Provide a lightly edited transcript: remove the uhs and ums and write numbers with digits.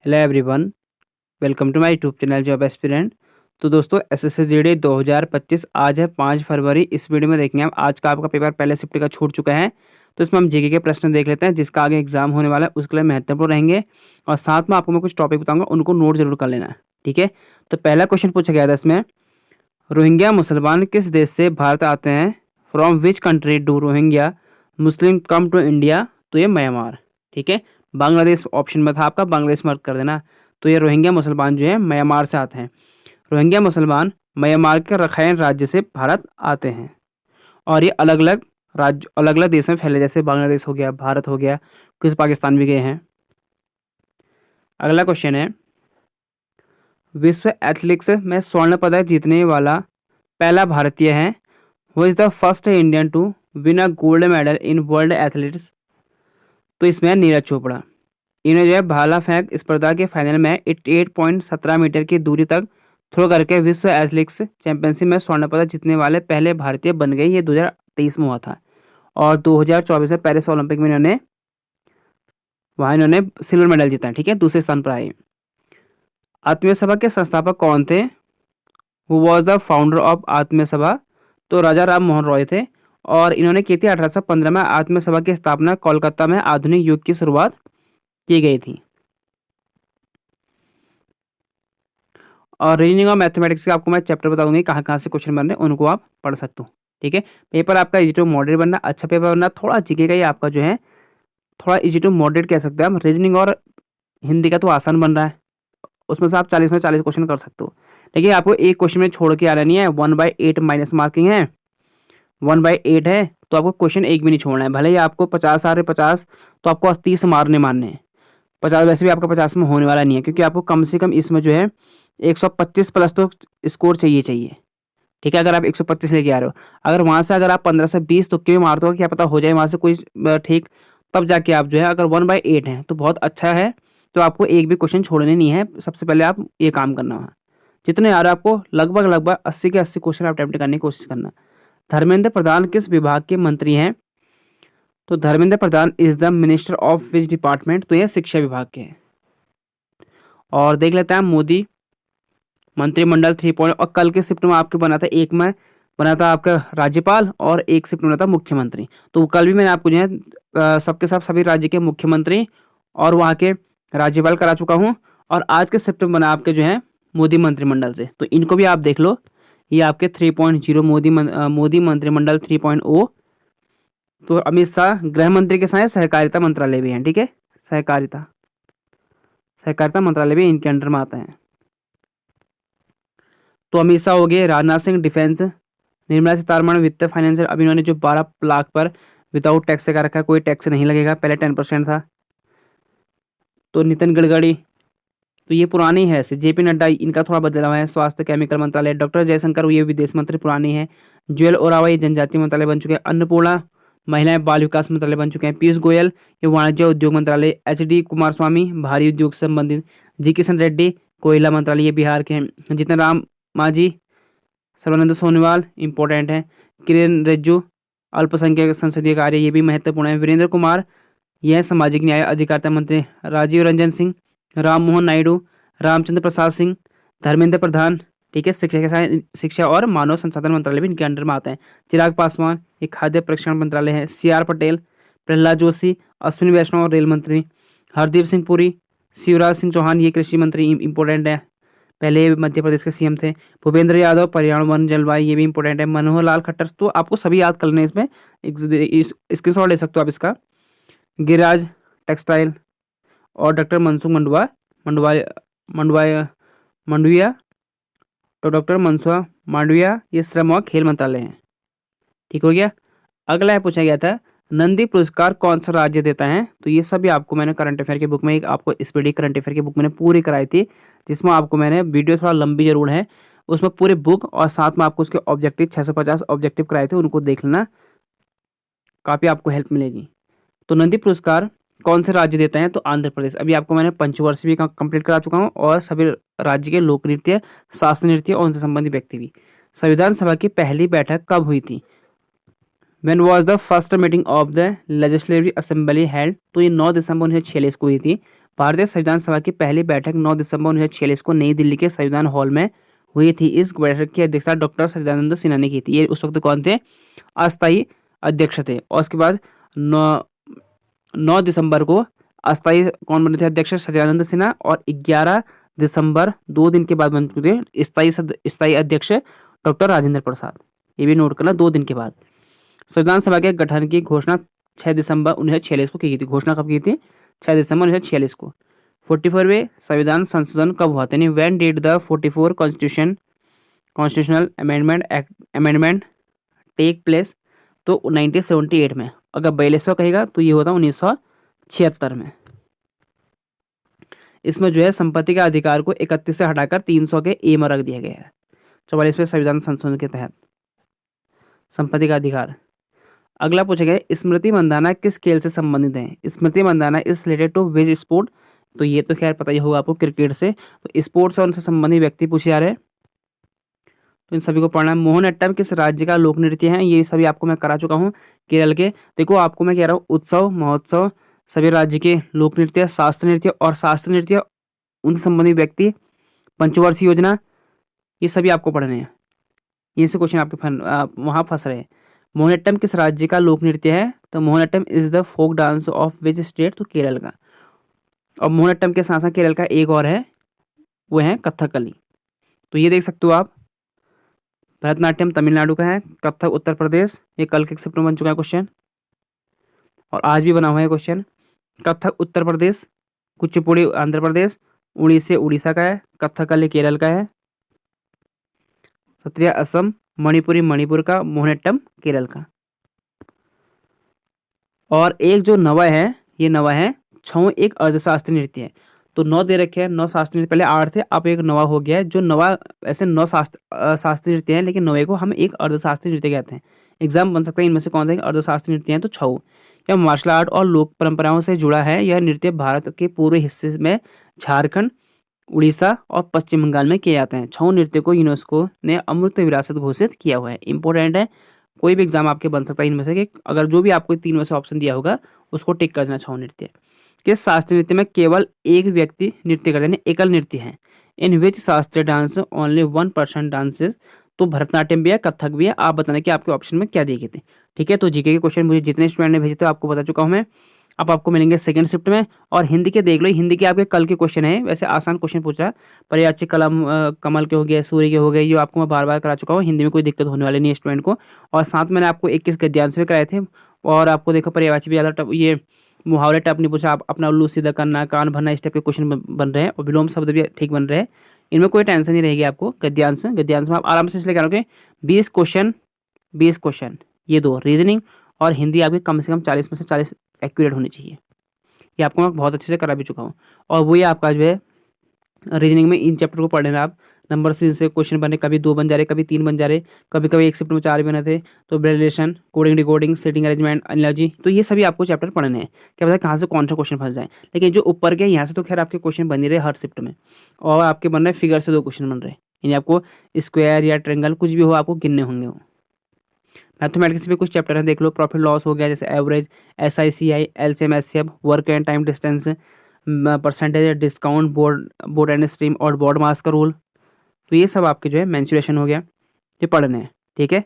Hello everyone, welcome to my YouTube channel job aspirant. तो दोस्तों SSC GD 2025 आज है 5 फरवरी। इस वीडियो में देखेंगे हम आज का आपका पेपर पहले शिफ्ट का छूट चुका है। तो इसमें हम जीके के प्रश्न देख लेते हैं, जिसका आगे एग्जाम होने वाला है उसके लिए महत्वपूर्ण रहेंगे। और साथ में आपको मैं कुछ टॉपिक बताऊंगा, उनको नोट जरूर कर लेना है। ठीक है, तो पहला क्वेश्चन पूछा गया था इसमें, रोहिंग्या मुसलमान किस देश से भारत आते हैं? From which country do Rohingya Muslim come to India? तो ये म्यांमार। ठीक है, बांग्लादेश ऑप्शन में था आपका, बांग्लादेश मार्क कर देना। तो ये रोहिंग्या मुसलमान जो है म्यांमार से आते हैं। रोहिंग्या मुसलमान म्यांमार के रखाइन राज्य से भारत आते हैं। और ये अलग अलग राज्य, अलग अलग देशों में फैले, जैसे बांग्लादेश हो गया, भारत हो गया, कुछ पाकिस्तान भी गए हैं। अगला क्वेश्चन है, विश्व एथलेटिक्स में स्वर्ण पदक जीतने वाला पहला भारतीय है? Who is the first Indian to win a gold medal in world athletics? तो इसमें है नीरज चोपड़ा। इन्हें जो है भाला फेंक स्पर्धा के फाइनल में 88.17 मीटर की दूरी तक थ्रो करके विश्व एथलेटिक्स चैंपियनशिप में स्वर्ण पदक जीतने वाले पहले भारतीय बन गए। ये 2023 में हुआ था। और 2024 में पेरिस ओलंपिक में इन्होंने सिल्वर मेडल जीता। ठीक है, दूसरे स्थान पर आए। आत्मीय सभा के संस्थापक कौन थे? Who was the founder of आत्मीय सभा? तो राजा राम मोहन रॉय थे। और इन्होंने की थी 1815 में आत्मीय सभा की स्थापना। कोलकाता में आधुनिक युग की शुरुआत की गई थी। और रीजनिंग और मैथमेटिक्स के आपको मैं चैप्टर बता दूंगी, कहाँ कहाँ से क्वेश्चन बन रहे हैं, उनको आप पढ़ सकते हो। ठीक है, पेपर आपका इजी टू मॉडरेट बनना, अच्छा पेपर बनना। थोड़ा जीके का ही आपका जो है थोड़ा इजी टू मॉडरेट कह सकते हैं हम। रीजनिंग और हिंदी का तो आसान बन रहा है, उसमें से आप 40 में 40 क्वेश्चन कर सकते हो। लेकिन आपको एक क्वेश्चन में छोड़ के आना नहीं है। 1/8 माइनस मार्किंग है, 1/8 है, तो आपको क्वेश्चन एक भी नहीं छोड़ना है। भले ही आपको 50 आ रहे 50, तो आपको 30 मारने हैं। 50 वैसे भी आपका 50 में होने वाला नहीं है, क्योंकि आपको कम से कम इसमें जो है 125 प्लस तो स्कोर चाहिए। ठीक है, अगर आप 125 लेके आ रहे हो, अगर वहां से अगर आप 15 से 20 तुक्के भी मार दो, क्या पता हो जाए वहां से कोई ठीक, तब जाके आप जो है, अगर 1/8 है तो बहुत अच्छा है। तो आपको एक भी क्वेश्चन छोड़ने नहीं है। सबसे पहले आप ये काम करना है, जितने आ रहे हो आपको लगभग लगभग 80 के 80 क्वेश्चन आप अटेम्प्ट करने की कोशिश करना। धर्मेंद्र प्रधान किस विभाग के मंत्री हैं? तो Dharmendra Pradhan is the minister of which department? तो ये शिक्षा विभाग के हैं। और देख लेते हैं मोदी मंत्रिमंडल 3 और कल के शिफ्ट में आपके बना था, एक में बना था आपका राज्यपाल और एक शिफ्ट बना था मुख्यमंत्री। तो कल भी मैंने आपको जो है सबके सब सभी राज्य के मुख्यमंत्री और वहाँ के राज्यपाल करा चुका हूँ। और आज के शिफ्ट में बना आपके जो है मोदी मंत्रिमंडल से, तो इनको भी आप देख लो। ये आपके 3.0 मोदी मंत्रिमंडल 3.0। तो अमित शाह गृह मंत्री के साथ सहकारिता मंत्रालय भी हैं। ठीक है, सहकारिता सहकारिता मंत्रालय भी इनके अंडर में आता है। तो अमित शाह हो गए, राजनाथ सिंह डिफेंस, निर्मला सीतारमण वित्त फाइनेंशियल। अब इन्होंने जो 12 लाख पर विदाउट टैक्स का रखा है, कोई टैक्स नहीं लगेगा, पहले 10% था। तो नितिन गडकरी, तो ये पुरानी है ऐसे। जेपी नड्डा, इनका थोड़ा बदलाव है। स्वास्थ्य केमिकल मंत्रालय, डॉक्टर जयशंकर ये विदेश मंत्री पुरानी है। जुएल ओरावा ये जनजातीय मंत्रालय बन चुके हैं। अन्नपूर्णा महिला बाल विकास मंत्रालय बन चुके हैं। पीयूष गोयल ये वाणिज्य उद्योग मंत्रालय। HD कुमार स्वामी भारी उद्योग से संबंधित। जी किशन रेड्डी कोयला मंत्रालय, ये बिहार के हैं। जितन राम मांझी, सर्बानंद सोनोवाल इंपॉर्टेंट है। किरेन रिजिजू अल्पसंख्यक संसदीय कार्य, ये भी महत्वपूर्ण है। वीरेंद्र कुमार यह सामाजिक न्याय अधिकारिता मंत्री। राजीव रंजन सिंह, राम मोहन नायडू, रामचंद्र प्रसाद सिंह, धर्मेंद्र प्रधान। ठीक है, शिक्षा और मानव संसाधन मंत्रालय भी इनके अंडर में आते हैं। चिराग पासवान ये खाद्य प्रशिक्षण मंत्रालय है। CR पटेल, प्रहलाद जोशी, अश्विनी वैष्णव रेल मंत्री। हरदीप सिंह पुरी, शिवराज सिंह चौहान ये कृषि मंत्री इंपॉर्टेंट है, पहले मध्य प्रदेश के CM थे। भूपेंद्र यादव पर्यावरण वन जलवायु, ये भी इंपॉर्टेंट है। मनोहर लाल खट्टर, तो आपको सभी याद कर लेने इसमें, स्क्रीनशॉट ले सकते हो आप इसका। गिरिराज टेक्सटाइल और डॉक्टर मनसुख मंडवा मंडवा मंडविया, तो डॉक्टर मनसुख मांडविया ये श्रम और खेल मंत्रालय है। ठीक हो गया। अगला है पूछा गया था, नंदी पुरस्कार कौन सा राज्य देता है? तो ये सभी आपको मैंने करंट अफेयर की बुक में, एक आपको स्पीडी करंट अफेयर की बुक मैंने पूरी कराई थी, जिसमें आपको मैंने वीडियो थोड़ा लंबी जरूर है, उसमें पूरी बुक और साथ में आपको उसके ऑब्जेक्टिव 650 ऑब्जेक्टिव कराए थे, उनको देख लेना, काफ़ी आपको हेल्प मिलेगी। तो नंदी पुरस्कार कौन से राज्य देता है? तो आंध्र प्रदेश। अभी आपको मैंने पंचवर्षीय भी कंप्लीट करा चुका हूँ, और सभी राज्य के लोक नृत्य, शास्त्रीय नृत्य और उनसे संबंधित व्यक्ति भी। संविधान सभा की पहली बैठक कब हुई थी? When was the first meeting of the Legislative Assembly held? तो ये 9 दिसंबर 1946 को हुई थी। भारतीय संविधान सभा की पहली बैठक 9 दिसंबर 1946 को नई दिल्ली के संविधान हॉल में हुई थी। इस बैठक की अध्यक्षता डॉक्टर सच्चिदानंद सिन्हा ने की थी। ये उस वक्त कौन थे? अस्थायी अध्यक्ष थे। और उसके बाद 9 दिसंबर को अस्थायी कौन बने थे अध्यक्ष? सच्चिदानंद सिन्हा। और 11 दिसंबर 2 दिन के बाद बन चुके थे स्थायी अध्यक्ष डॉक्टर राजेंद्र प्रसाद। ये भी नोट करना, 2 दिन के बाद। संविधान सभा के गठन की घोषणा 6 दिसंबर 1946 को की गई थी। घोषणा कब की थी? 6 दिसंबर 1946 को। 44वें संविधान संशोधन कब हुआ था? यानी when did the 44 constitutional amendment take place? तो 1978 में। अगर 42वां कहेगा तो ये होता 1976 में। इसमें जो है संपत्ति के अधिकार को 31 से हटाकर 300 के ए में रख दिया गया है 44वें संविधान संशोधन के तहत संपत्ति का अधिकार। अगला पूछा गया स्मृति मंदाना किस खेल से संबंधित है? Smriti Mandhana is related to which sport? तो ये तो खैर पता ही होगा आपको, क्रिकेट से। तो स्पोर्ट्स और उनसे संबंधित व्यक्ति पूछे जा रहे हैं, तो इन सभी को पढ़ना है। मोहनअट्टम किस राज्य का लोक नृत्य है? ये सभी आपको मैं करा चुका हूँ, केरल के। देखो आपको मैं कह रहा हूँ उत्सव, महोत्सव, सभी राज्य के लोक नृत्य, शास्त्र नृत्य और शास्त्र नृत्य, उनसे संबंधित व्यक्ति, पंचवर्षीय योजना, ये सभी आपको पढ़ने हैं। ये से क्वेश्चन आपके वहाँ फंस रहे हैं। मोहनअट्टम किस राज्य का लोक नृत्य है? तो Mohiniyattam is the folk dance of which state? तो केरल का। और मोहनअट्टम के साथ साथ केरल का एक और है, वो है कथकली। तो ये देख सकते हो आप। भरतनाट्यम तमिलनाडु का है, कथक उत्तर प्रदेश। ये कल के शिफ्ट में बन चुका है क्वेश्चन, और आज भी बना हुआ है क्वेश्चन। कथक उत्तर प्रदेश, कुचिपुड़ी आंध्र प्रदेश, उड़ीसा उड़ीसा का है, कथकली केरल का है, सत्रिया असम, मणिपुरी मणिपुर का, मोहनअट्टम केरल का। और एक जो नवा है, ये नवा है छऊ, एक अर्धशास्त्रीय नृत्य है। तो 9 दे रखे हैं, 9 शास्त्रीय नृत्य, पहले 8 थे, अब एक नवा हो गया है। जो नवा, ऐसे 9 शास्त्रीय नृत्य हैं, लेकिन नवे को हम एक अर्धशास्त्रीय नृत्य कहते हैं। एग्जाम बन सकता है इनमें से कौन सा एक अर्धशास्त्रीय नृत्य है? तो छऊ। यह मार्शल आर्ट और लोक परंपराओं से जुड़ा है। यह नृत्य भारत के पूर्वी हिस्से में झारखंड, उड़ीसा और पश्चिम बंगाल में किए जाते हैं। छऊ नृत्य को यूनेस्को ने अमूर्त विरासत घोषित किया हुआ है। इंपॉर्टेंट है, कोई भी एग्जाम आपके बन सकता है इनमें से कि अगर जो भी आपको 3 में से ऑप्शन दिया होगा उसको टिक कर देना। छऊ नृत्य किस शास्त्रीय नृत्य में केवल एक व्यक्ति नृत्य करते हैं? एकल नृत्य है। इन विच शास्त्रीय डांस ओनली 1% डांसेस? तो भरतनाट्यम भी है, कथक भी है। आप बताना कि आपके ऑप्शन में क्या दिए गए थे। ठीक है, तो जीके के क्वेश्चन मुझे जितने स्टूडेंट ने भेजे थे आपको बता चुका हूँ मैं। अब आपको मिलेंगे सेकंड शिफ्ट में। और हिंदी के देख लो, हिंदी के आपके कल के क्वेश्चन है, वैसे आसान क्वेश्चन पूछा है। पर्यायवाची कमल के हो गए, सूर्य के हो गए, ये आपको मैं बार बार करा चुका हूँ। हिंदी में कोई दिक्कत होने वाली नहीं है स्टूडेंट को। और साथ मैंने आपको 21 गद्यांश में कराए थे। और आपको देखो पर्यायवाची भी ज़्यादा ये मुहावरे टाइप नहीं पूछा। आप अपना उल्लू सीधा करना, कान भरना, इस टाइप के क्वेश्चन बन रहे हैं। और विलोम शब्द भी ठीक बन रहे हैं। इनमें कोई टेंशन नहीं रहेगी आपको। गद्यांश में आप आराम से इसलिए करोगे 20 क्वेश्चन, ये 2 रीजनिंग और हिंदी आपकी कम से कम 40 में से 40 एक्यूरेट होनी चाहिए। ये आपको मैं बहुत अच्छे से करा भी चुका हूँ। और वही आपका जो है रीजनिंग में इन चैप्टर को पढ़ लेना आप। नंबर सीरीज से क्वेश्चन बने, कभी 2 बन जा रहे, कभी 3 बन जा रहे, कभी कभी एक शिफ्ट में 4 बने थे। तो relation, coding decoding, setting arrangement, analogy, तो ये सभी आपको चैप्टर पढ़ने हैं। क्या पता कहाँ से कौन सा क्वेश्चन फंस जाए। लेकिन जो ऊपर के यहाँ से तो खैर आपके क्वेश्चन बन ही रहे हर शिफ्ट में। और आपके बन रहे फिगर से 2 क्वेश्चन बन रहे, यानी आपको स्क्वायर या ट्रेंगल कुछ भी हो आपको गिनने होंगे। वो मैथमेटिक्स में कुछ चैप्टर हैं, देख लो। प्रॉफिट लॉस हो गया, जैसे average, SICI, LCM, HCF, work and time distance, percentage discount, board and stream और बोर्ड मास का रूल। तो ये सब आपके जो है मेंसुरेशन हो गया, ये पढ़ने हैं। ठीक है।